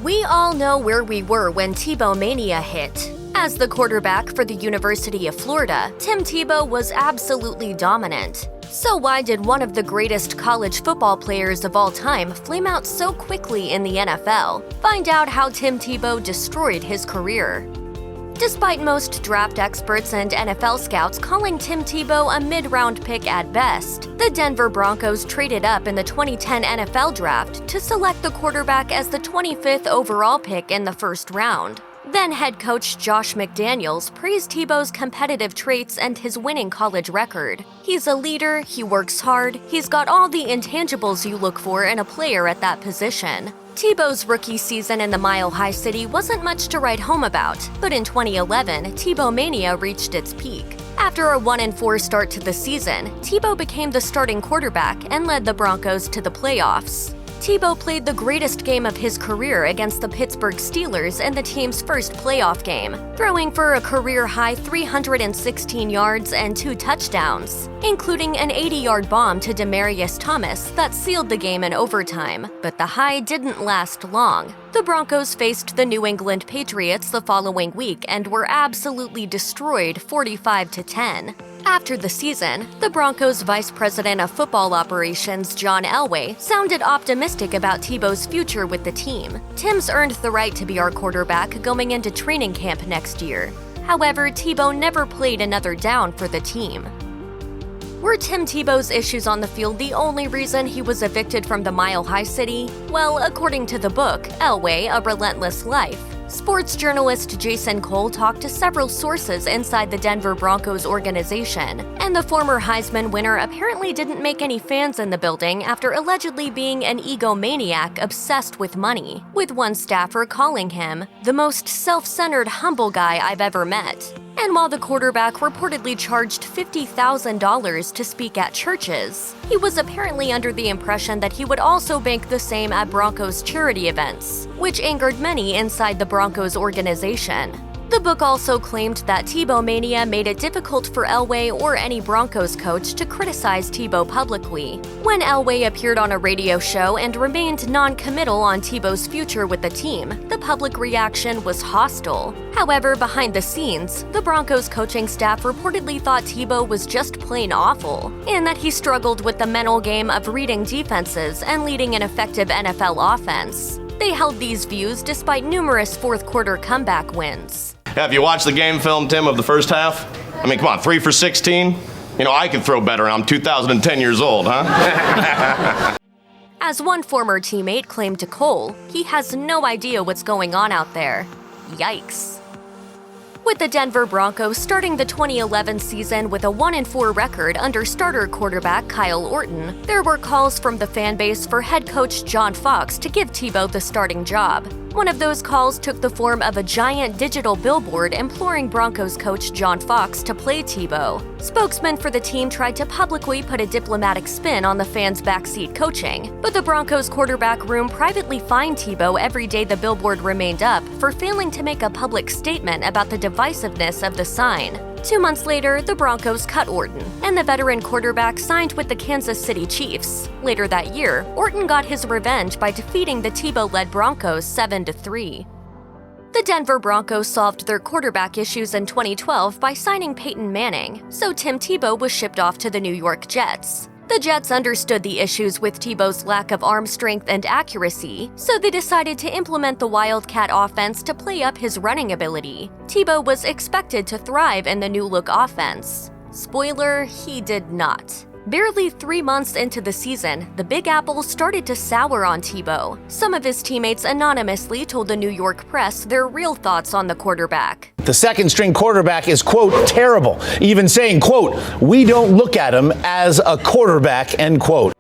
We all know where we were when Tebow mania hit. As the quarterback for the University of Florida, Tim Tebow was absolutely dominant. So why did one of the greatest college football players of all time flame out so quickly in the NFL? Find out how Tim Tebow destroyed his career. Despite most draft experts and NFL scouts calling Tim Tebow a mid-round pick at best, the Denver Broncos traded up in the 2010 NFL Draft to select the quarterback as the 25th overall pick in the first round. Then head coach Josh McDaniels praised Tebow's competitive traits and his winning college record. He's a leader, he works hard, he's got all the intangibles you look for in a player at that position. Tebow's rookie season in the Mile High City wasn't much to write home about, but in 2011, Tebow mania reached its peak. After a 1-4 start to the season, Tebow became the starting quarterback and led the Broncos to the playoffs. Tebow played the greatest game of his career against the Pittsburgh Steelers in the team's first playoff game, throwing for a career-high 316 yards and 2 touchdowns, including an 80-yard bomb to Demaryius Thomas that sealed the game in overtime. But the high didn't last long. The Broncos faced the New England Patriots the following week and were absolutely destroyed 45-10. After the season, the Broncos' Vice President of Football Operations, John Elway, sounded optimistic about Tebow's future with the team. "Tim's earned the right to be our quarterback going into training camp next year." However, Tebow never played another down for the team. Were Tim Tebow's issues on the field the only reason he was evicted from the Mile High City? Well, according to the book, Elway, A Relentless Life, sports journalist Jason Cole talked to several sources inside the Denver Broncos organization, and the former Heisman winner apparently didn't make any fans in the building after allegedly being an egomaniac obsessed with money, with one staffer calling him the most self-centered, humble guy I've ever met. And while the quarterback reportedly charged $50,000 to speak at churches, he was apparently under the impression that he would also bank the same at Broncos charity events, which angered many inside the Broncos organization. The book also claimed that Tebow mania made it difficult for Elway or any Broncos coach to criticize Tebow publicly. When Elway appeared on a radio show and remained non-committal on Tebow's future with the team, the public reaction was hostile. However, behind the scenes, the Broncos coaching staff reportedly thought Tebow was just plain awful, and that he struggled with the mental game of reading defenses and leading an effective NFL offense. They held these views despite numerous fourth-quarter comeback wins. Have you watched the game film, Tim, of the first half? I mean, come on, 3 for 16? You know, I can throw better, and I'm 2010 years old, huh? As one former teammate claimed to Cole, he has no idea what's going on out there. Yikes. With the Denver Broncos starting the 2011 season with a 1-4 record under starter quarterback Kyle Orton, there were calls from the fan base for head coach John Fox to give Tebow the starting job. One of those calls took the form of a giant digital billboard imploring Broncos coach John Fox to play Tebow. Spokesmen for the team tried to publicly put a diplomatic spin on the fans' backseat coaching, but the Broncos quarterback room privately fined Tebow every day the billboard remained up for failing to make a public statement about the divisiveness of the sign. 2 months later, the Broncos cut Orton, and the veteran quarterback signed with the Kansas City Chiefs. Later that year, Orton got his revenge by defeating the Tebow-led Broncos 7-3. The Denver Broncos solved their quarterback issues in 2012 by signing Peyton Manning, so Tim Tebow was shipped off to the New York Jets. The Jets understood the issues with Tebow's lack of arm strength and accuracy, so they decided to implement the Wildcat offense to play up his running ability. Tebow was expected to thrive in the new-look offense. Spoiler, he did not. Barely 3 months into the season, the Big Apple started to sour on Tebow. Some of his teammates anonymously told the New York press their real thoughts on the quarterback. The second-string quarterback is, quote, terrible, even saying, quote, we don't look at him as a quarterback, end quote.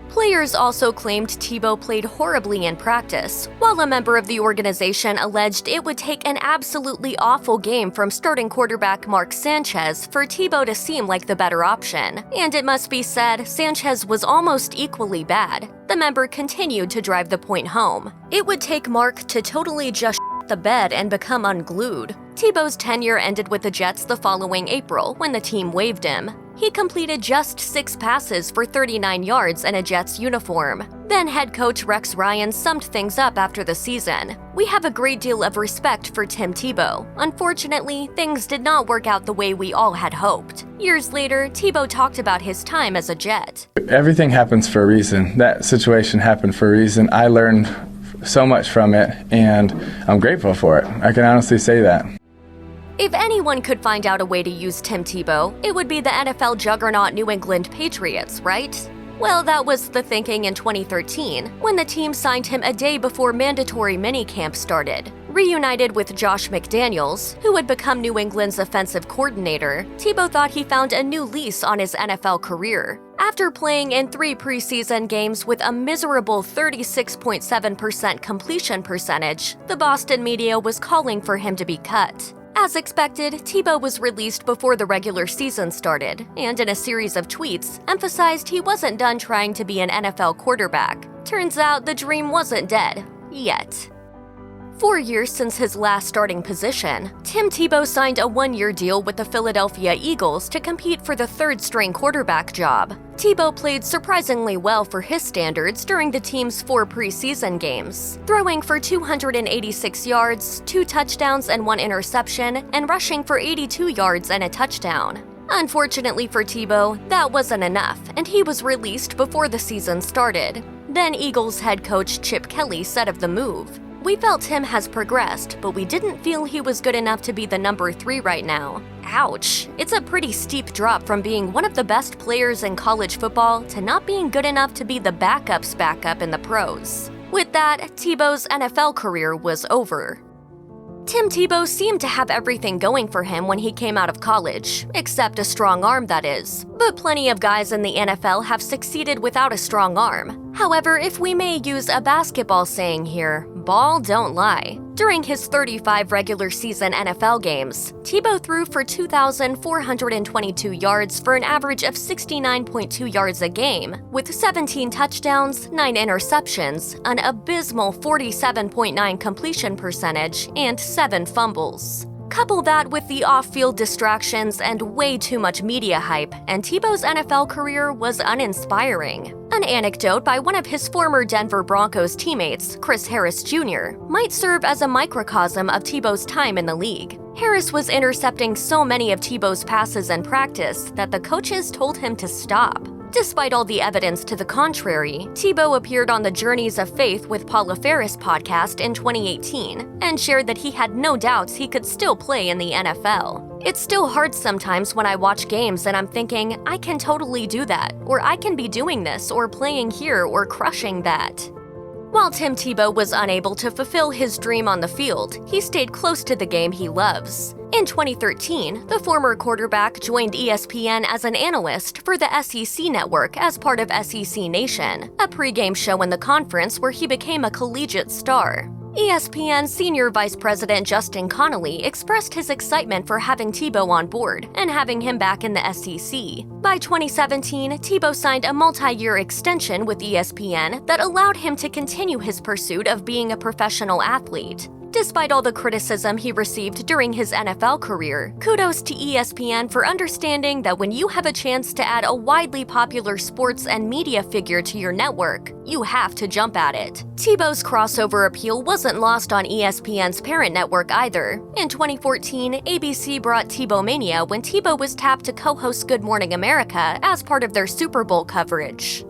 Players also claimed Tebow played horribly in practice, while a member of the organization alleged it would take an absolutely awful game from starting quarterback Mark Sanchez for Tebow to seem like the better option. And it must be said, Sanchez was almost equally bad. The member continued to drive the point home. It would take Mark to totally just the bed and become unglued. Tebow's tenure ended with the Jets the following April when the team waived him. He completed just 6 passes for 39 yards in a Jets uniform. Then head coach Rex Ryan summed things up after the season. "We have a great deal of respect for Tim Tebow. Unfortunately, things did not work out the way we all had hoped." Years later, Tebow talked about his time as a Jet. Everything happens for a reason. That situation happened for a reason. I learned so much from it, and I'm grateful for it. I can honestly say that. If anyone could find out a way to use Tim Tebow, it would be the NFL juggernaut New England Patriots, right? Well, that was the thinking in 2013, when the team signed him a day before mandatory minicamp started. Reunited with Josh McDaniels, who would become New England's offensive coordinator, Tebow thought he found a new lease on his NFL career. After playing in 3 preseason games with a miserable 36.7% completion percentage, the Boston media was calling for him to be cut. As expected, Tebow was released before the regular season started, and in a series of tweets, emphasized he wasn't done trying to be an NFL quarterback. Turns out the dream wasn't dead. Yet. 4 years since his last starting position, Tim Tebow signed a 1-year deal with the Philadelphia Eagles to compete for the third-string quarterback job. Tebow played surprisingly well for his standards during the team's 4 preseason games, throwing for 286 yards, 2 touchdowns and 1 interception, and rushing for 82 yards and a touchdown. Unfortunately for Tebow, that wasn't enough, and he was released before the season started. Then Eagles head coach Chip Kelly said of the move, "We felt Tim has progressed, but we didn't feel he was good enough to be the number 3 right now." Ouch. It's a pretty steep drop from being one of the best players in college football to not being good enough to be the backup's backup in the pros. With that, Tebow's NFL career was over. Tim Tebow seemed to have everything going for him when he came out of college, except a strong arm, that is. But plenty of guys in the NFL have succeeded without a strong arm. However, if we may use a basketball saying here, ball don't lie. During his 35 regular season NFL games, Tebow threw for 2,422 yards for an average of 69.2 yards a game, with 17 touchdowns, 9 interceptions, an abysmal 47.9 completion percentage, and 7 fumbles. Couple that with the off-field distractions and way too much media hype, and Tebow's NFL career was uninspiring. An anecdote by one of his former Denver Broncos teammates, Chris Harris Jr., might serve as a microcosm of Tebow's time in the league. Harris was intercepting so many of Tebow's passes in practice that the coaches told him to stop. Despite all the evidence to the contrary, Tebow appeared on the Journeys of Faith with Paula Ferris podcast in 2018 and shared that he had no doubts he could still play in the NFL. It's still hard sometimes when I watch games and I'm thinking, I can totally do that, or I can be doing this, or playing here, or crushing that. While Tim Tebow was unable to fulfill his dream on the field, he stayed close to the game he loves. In 2013, the former quarterback joined ESPN as an analyst for the SEC network as part of SEC Nation, a pregame show in the conference where he became a collegiate star. ESPN Senior Vice President Justin Connolly expressed his excitement for having Tebow on board and having him back in the SEC. By 2017, Tebow signed a multi-year extension with ESPN that allowed him to continue his pursuit of being a professional athlete. Despite all the criticism he received during his NFL career, kudos to ESPN for understanding that when you have a chance to add a widely popular sports and media figure to your network, you have to jump at it. Tebow's crossover appeal wasn't lost on ESPN's parent network either. In 2014, ABC brought Tebowmania when Tebow was tapped to co-host Good Morning America as part of their Super Bowl coverage.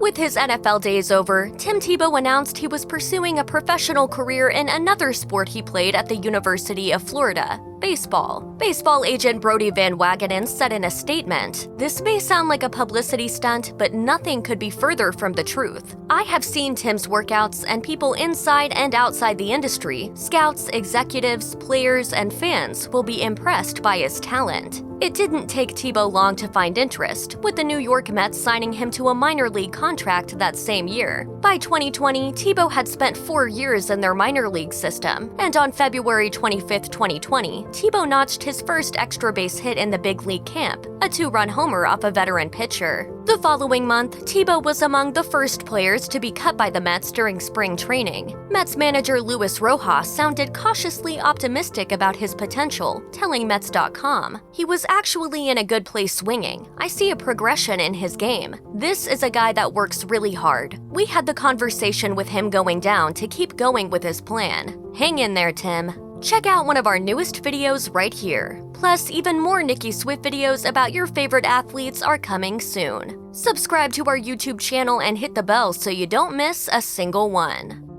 With his NFL days over, Tim Tebow announced he was pursuing a professional career in another sport he played at the University of Florida, baseball. Baseball agent Brody Van Wagenen said in a statement, "This may sound like a publicity stunt, but nothing could be further from the truth. I have seen Tim's workouts, and people inside and outside the industry, scouts, executives, players, and fans will be impressed by his talent." It didn't take Tebow long to find interest, with the New York Mets signing him to a minor league contract that same year. By 2020, Tebow had spent 4 years in their minor league system, and on February 25, 2020, Tebow notched his first extra base hit in the big league camp, a 2-run homer off a veteran pitcher. The following month, Tebow was among the first players to be cut by the Mets during spring training. Mets manager Luis Rojas sounded cautiously optimistic about his potential, telling Mets.com, "He was actually in a good place swinging. I see a progression in his game. This is a guy that works really hard. We had the conversation with him going down to keep going with his plan. Hang in there, Tim." Check out one of our newest videos right here. Plus, even more Nicki Swift videos about your favorite athletes are coming soon. Subscribe to our YouTube channel and hit the bell so you don't miss a single one.